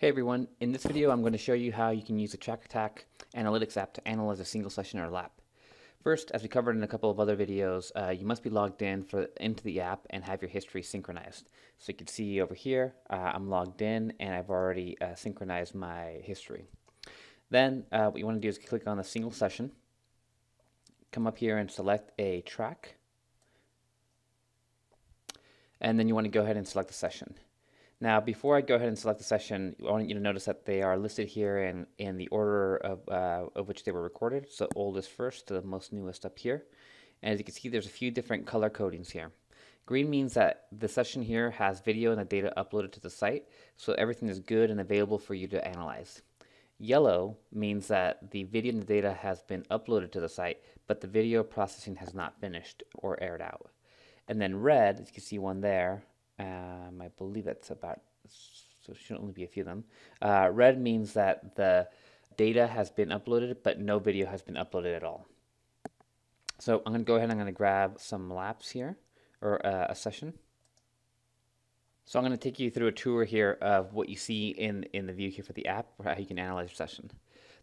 Hey everyone, in this video I'm going to show you how you can use the Track Attack Analytics app to analyze a single session or lap. First, as we covered in a couple of other videos, you must be logged into the app and have your history synchronized. So you can see over here, I'm logged in and I've already synchronized my history. Then what you want to do is click on the single session, come up here and select a track, and then you want to go ahead and select the session. Now, before I go ahead and select the session, I want you to notice that they are listed here in the order of which they were recorded. So oldest first to the most newest up here. And as you can see, there's a few different color codings here. Green means that the session here has video and the data uploaded to the site, so everything is good and available for you to analyze. Yellow means that the video and the data has been uploaded to the site, but the video processing has not finished or aired out. And then red, as you can see one there, I believe that's about, so it should only be a few of them. Red means that the data has been uploaded, but no video has been uploaded at all. So I'm going to go ahead and I'm going to grab some laps here, or a session. So I'm going to take you through a tour here of what you see in the view here for the app, or how you can analyze your session.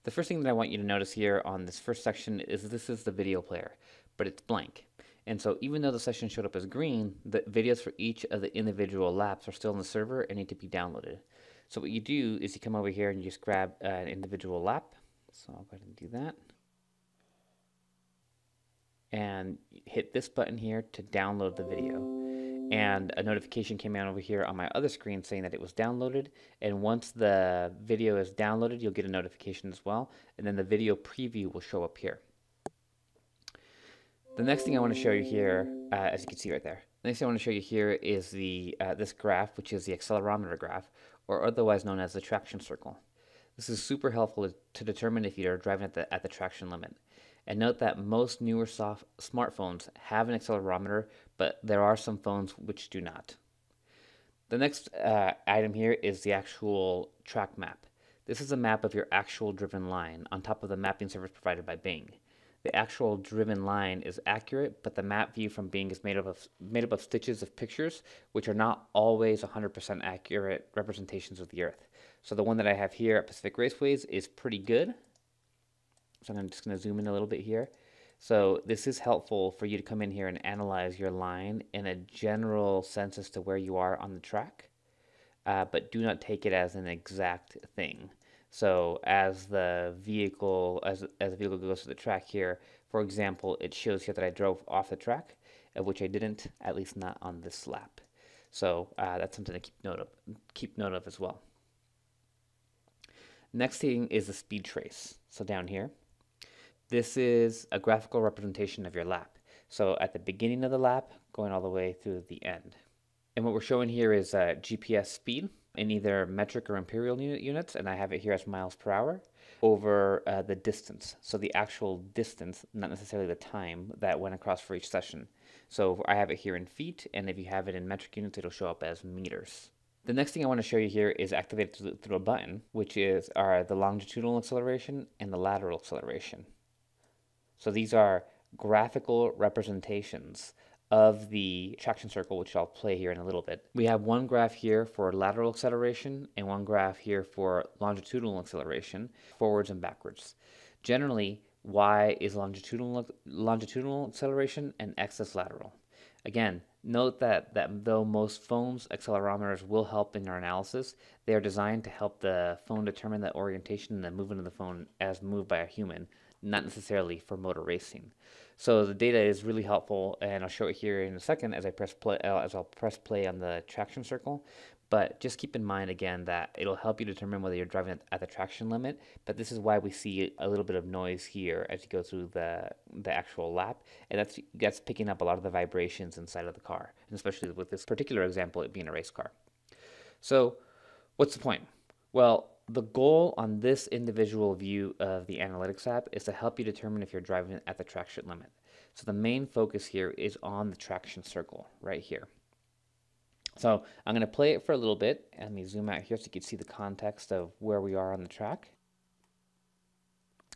The first thing that I want you to notice here on this first section is this is the video player, but it's blank. And so even though the session showed up as green, the videos for each of the individual laps are still on the server and need to be downloaded. So what you do is you come over here and you just grab an individual lap. So I'll go ahead and do that. And hit this button here to download the video. And a notification came out over here on my other screen saying that it was downloaded. And once the video is downloaded, you'll get a notification as well. And then the video preview will show up here. The next thing I want to show you here, as you can see right there, the next thing I want to show you here is the this graph, which is the accelerometer graph, or otherwise known as the traction circle. This is super helpful to determine if you're driving at the traction limit. And note that most newer smartphones have an accelerometer, but there are some phones which do not. The next item here is the actual track map. This is a map of your actual driven line on top of the mapping service provided by Bing. The actual driven line is accurate, but the map view from Bing is made up of stitches of pictures, which are not always 100% accurate representations of the Earth. So the one that I have here at Pacific Raceways is pretty good. So I'm just going to zoom in a little bit here. So this is helpful for you to come in here and analyze your line in a general sense as to where you are on the track, but do not take it as an exact thing. So as the vehicle goes to the track here, for example, it shows here that I drove off the track, which I didn't, at least not on this lap. So that's something to keep note of as well. Next thing is the speed trace. So down here, this is a graphical representation of your lap. So at the beginning of the lap, going all the way through the end. And what we're showing here is GPS speed in either metric or imperial units, and I have it here as miles per hour, over the distance. So the actual distance, not necessarily the time that went across for each session. So I have it here in feet, and if you have it in metric units, it'll show up as meters. The next thing I want to show you here is activated through a button, which are the longitudinal acceleration and the lateral acceleration. So these are graphical representations of the traction circle, which I'll play here in a little bit. We have one graph here for lateral acceleration and one graph here for longitudinal acceleration, forwards and backwards. Generally, Y is longitudinal acceleration and X is lateral. Again, note that though most phones' accelerometers will help in your analysis, they are designed to help the phone determine the orientation and the movement of the phone as moved by a human, not necessarily for motor racing. So the data is really helpful, and I'll show it here in a second as I'll press play on the traction circle. But just keep in mind again that it'll help you determine whether you're driving at the traction limit. But this is why we see a little bit of noise here as you go through the actual lap, and that's picking up a lot of the vibrations inside of the car, and especially with this particular example, it being a race car. So what's the point? Well, the goal on this individual view of the analytics app is to help you determine if you're driving at the traction limit. So the main focus here is on the traction circle right here. So I'm going to play it for a little bit. Let me zoom out here so you can see the context of where we are on the track.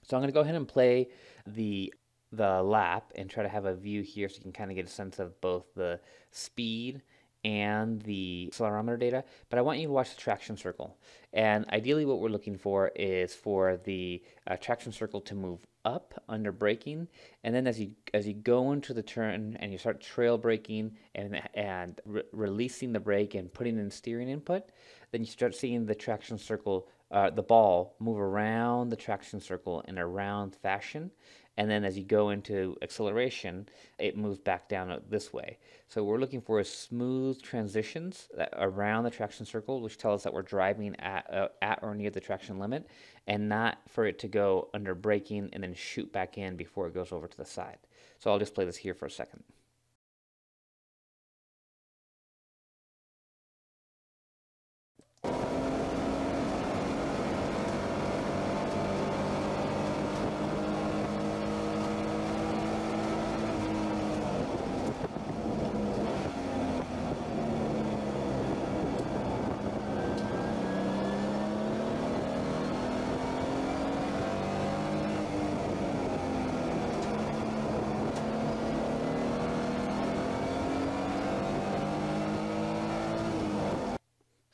So I'm going to go ahead and play the lap and try to have a view here so you can kind of get a sense of both the speed and the accelerometer data, but I want you to watch the traction circle. And ideally what we're looking for is for the traction circle to move up under braking, and then as you go into the turn and you start trail braking and releasing the brake and putting in steering input, then you start seeing the traction circle, the ball move around the traction circle in a round fashion, and then as you go into acceleration, it moves back down this way. So what we're looking for is smooth transitions around the traction circle, which tell us that we're driving at or near the traction limit, and not for it to go under braking and then shoot back in before it goes over to the side. So I'll just play this here for a second.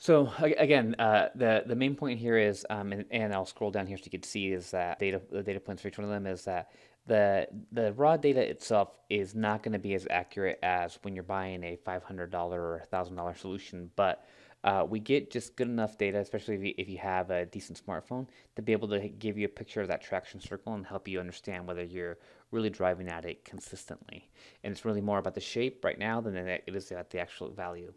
So again, the main point here is, and I'll scroll down here so you can see, is that the data points for each one of them is that the raw data itself is not going to be as accurate as when you're buying a $500 or $1,000 solution, but we get just good enough data, especially if you have a decent smartphone, to be able to give you a picture of that traction circle and help you understand whether you're really driving at it consistently. And it's really more about the shape right now than it is at the actual value.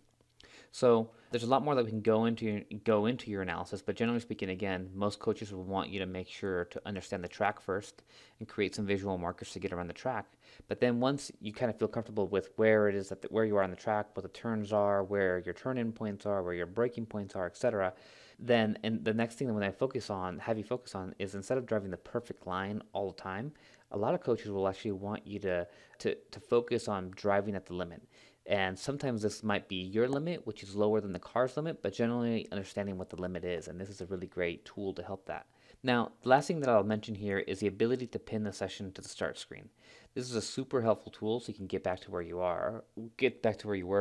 So there's a lot more that we can go into your analysis, but generally speaking, again, most coaches will want you to make sure to understand the track first and create some visual markers to get around the track. But then once you kind of feel comfortable with where it is where you are on the track, what the turns are, where your turn-in points are, where your braking points are, etc., then and the next thing that when I have you focus on is, instead of driving the perfect line all the time, a lot of coaches will actually want you to focus on driving at the limit. And sometimes this might be your limit, which is lower than the car's limit, but generally understanding what the limit is. And this is a really great tool to help that. Now, the last thing that I'll mention here is the ability to pin the session to the start screen. This is a super helpful tool so you can get back to where you were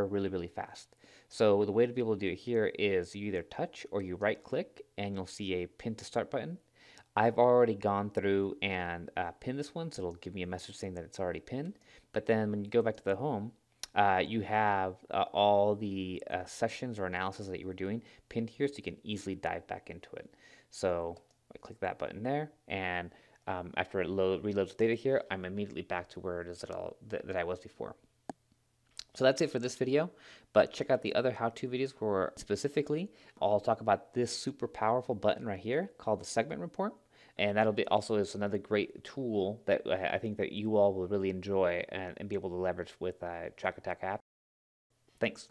really, really fast. So the way to be able to do it here is you either touch or you right click and you'll see a pin to start button. I've already gone through and pinned this one, so it'll give me a message saying that it's already pinned. But then when you go back to the home, you have all the sessions or analysis that you were doing pinned here, so you can easily dive back into it. So I click that button there, and after it reloads data here, I'm immediately back to where it is that I was before. So that's it for this video, but check out the other how-to videos where specifically I'll talk about this super powerful button right here called the segment report. And that'll be also is another great tool that I think that you all will really enjoy and be able to leverage with Track Attack app. Thanks.